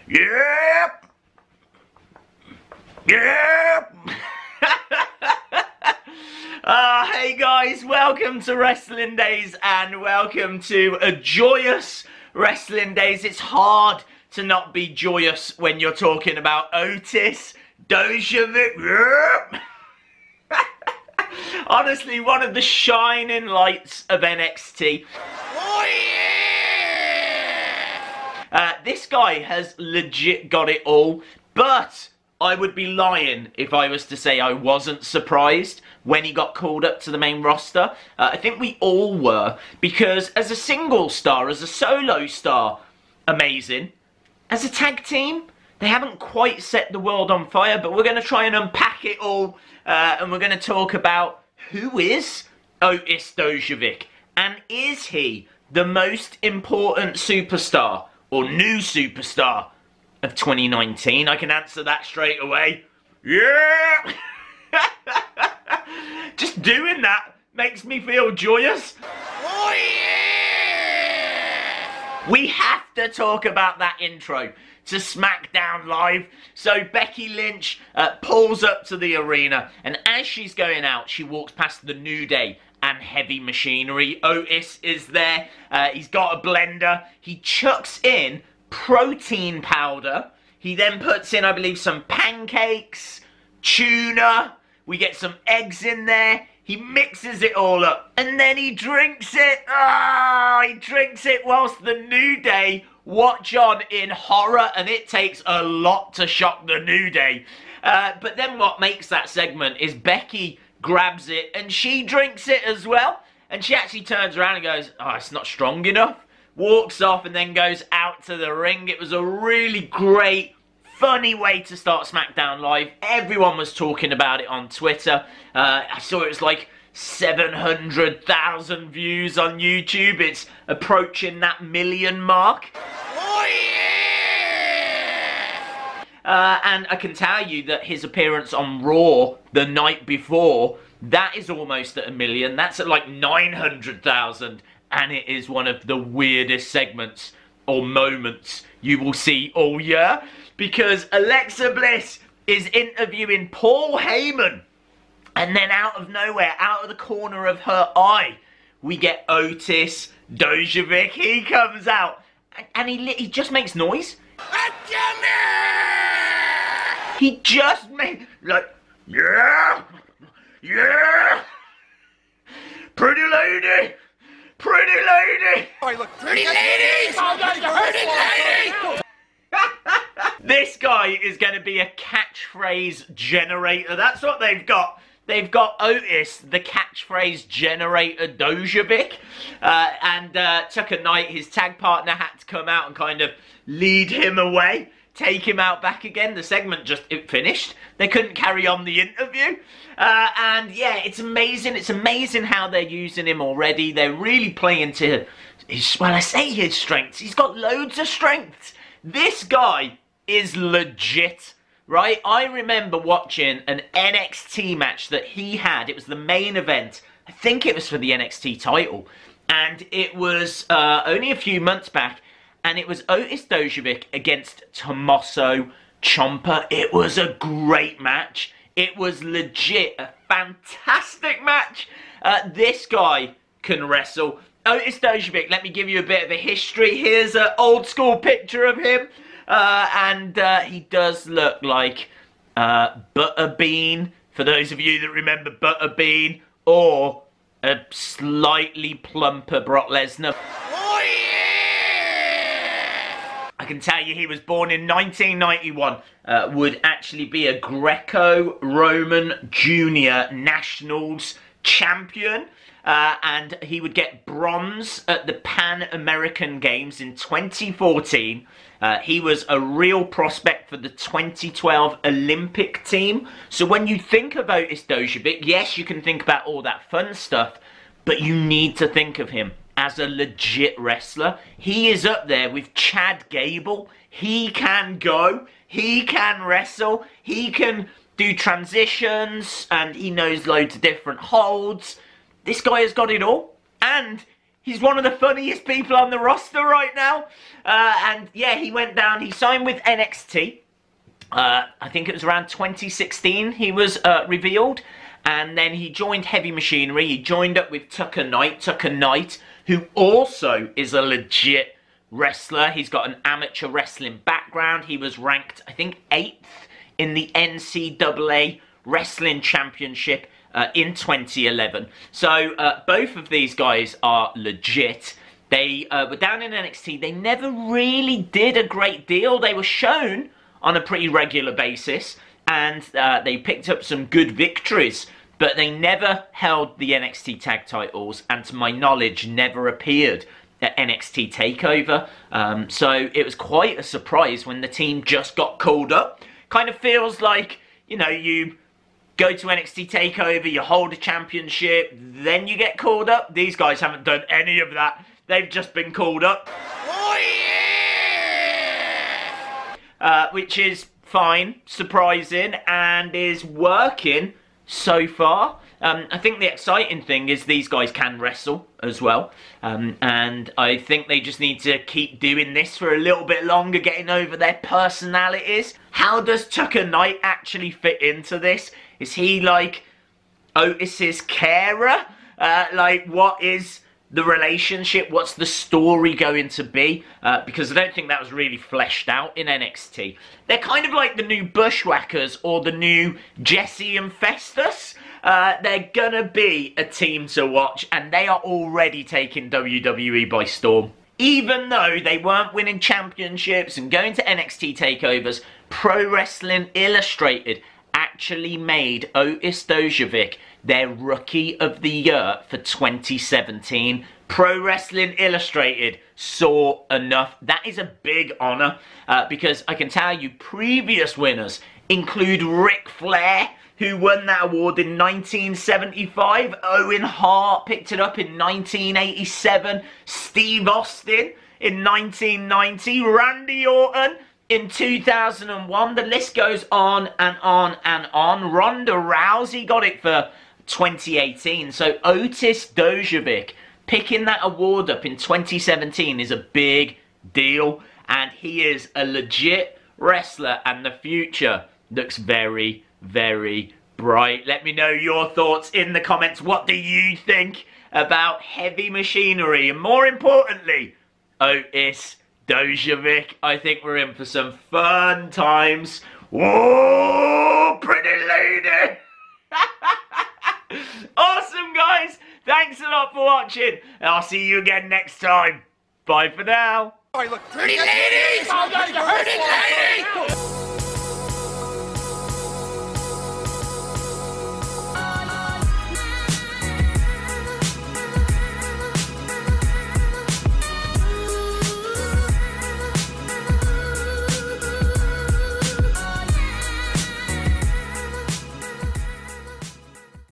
Yep! Yep! Hey guys, welcome to Wrestling Days and welcome to a joyous Wrestling Days. It's hard to not be joyous when you're talking about Otis Dozovic. Yep! Honestly, one of the shining lights of NXT. Oh yeah! This guy has legit got it all, but I would be lying if I was to say I wasn't surprised when he got called up to the main roster. I think we all were, because as a single star, as a solo star, amazing. As a tag team, they haven't quite set the world on fire, but we're going to try and unpack it all, and we're going to talk about who is Otis Dozovic, and is he the most important superstar, or new superstar, of 2019? I can answer that straight away. Yeah! Just doing that makes me feel joyous. Oh yeah! We have to talk about that intro to Smackdown Live. So Becky Lynch pulls up to the arena, and as she's going out, she walks past the New Day and Heavy Machinery. Otis is there. He's got a blender. He chucks in protein powder. He then puts in, I believe, some pancakes, tuna. We get some eggs in there. He mixes it all up, and then he drinks it. He drinks it whilst the New Day watch on in horror, and it takes a lot to shock the New Day. But then what makes that segment is Becky grabs it, and she drinks it as well. And she actually turns around and goes, "Oh, it's not strong enough." Walks off and then goes out to the ring. It was a really great, funny way to start SmackDown Live. Everyone was talking about it on Twitter. I saw it was like 700,000 views on YouTube. It's approaching that 1 million mark. Oh yeah! And I can tell you that his appearance on Raw the night before, that is almost at 1 million. That's at like 900,000. And it is one of the weirdest segments or moments you will see all year, because Alexa Bliss is interviewing Paul Heyman, and then out of nowhere, out of the corner of her eye, we get Otis Dozovic. He comes out, and he just makes noise. He just makes, like, yeah, yeah, pretty lady. Pretty lady! Oh, look, pretty lady! Pretty lady! This guy is going to be a catchphrase generator. That's what they've got. They've got Otis, the catchphrase generator Dozovic. And Tucker Knight, his tag partner, had to come out and kind of lead him away. Take him out back again. The segment it finished. They couldn't carry on the interview. And yeah, it's amazing. It's amazing how they're using him already. They're really playing to his, well, I say his strengths. He's got loads of strengths. This guy is legit, right? I remember watching an NXT match that he had. It was the main event. I think it was for the NXT title. And it was only a few months back. And it was Otis Dozovic against Tommaso Ciampa. It was a great match. It was legit a fantastic match. This guy can wrestle. Otis Dozovic, let me give you a bit of a history. Here's an old school picture of him. And he does look like Butterbean, for those of you that remember Butterbean, or a slightly plumper Brock Lesnar. Oh, yeah! I can tell you he was born in 1991, would actually be a Greco-Roman Junior Nationals champion, and he would get bronze at the Pan American Games in 2014. He was a real prospect for the 2012 Olympic team. So when you think of Otis Dozovic, yes, you can think about all that fun stuff, but you need to think of him as a legit wrestler. He is up there with Chad Gable. He can go, he can wrestle, he can do transitions, and he knows loads of different holds. This guy has got it all, and He's one of the funniest people on the roster right now. And yeah, he went down. He signed with NXT. I think it was around 2016 he was revealed. And then he joined Heavy Machinery. He joined up with Tucker Knight, who also is a legit wrestler. He's got an amateur wrestling background. He was ranked, I think, 8th in the NCAA Wrestling Championship in 2011. So both of these guys are legit. They were down in NXT. They never really did a great deal. They were shown on a pretty regular basis, and they picked up some good victories, but they never held the NXT tag titles, and to my knowledge never appeared at NXT TakeOver. So it was quite a surprise when the team just got called up. Kind of feels like, you know, you go to NXT TakeOver, you hold a championship, then you get called up. These guys haven't done any of that. They've just been called up. Oh yeah! Which is fine, surprising, and is working so far. I think the exciting thing is these guys can wrestle as well. And I think they just need to keep doing this for a little bit longer, getting over their personalities. How does Tucker Knight actually fit into this? Is he like Otis's carer? Like, what is the relationship? What's the story going to be? Because I don't think that was really fleshed out in NXT. They're kind of like the new Bushwhackers or the new Jesse and Festus. They're gonna be a team to watch, and they are already taking WWE by storm. Even though they weren't winning championships and going to NXT takeovers, Pro Wrestling Illustrated actually made Otis Dozovic their Rookie of the Year for 2017. Pro Wrestling Illustrated saw enough. That is a big honour, because I can tell you previous winners include Ric Flair, who won that award in 1975. Owen Hart picked it up in 1987. Steve Austin in 1990. Randy Orton in 2001. The list goes on and on and on. Ronda Rousey got it for 2018. So Otis Dozovic picking that award up in 2017 is a big deal. And he is a legit wrestler, and the future looks very, very bright. Let me know your thoughts in the comments. What do you think about Heavy Machinery? And more importantly, Otis Dozovic. I think we're in for some fun times. Whoa, pretty lady! Awesome, guys. Thanks a lot for watching. And I'll see you again next time. Bye for now. Pretty ladies! Pretty ladies!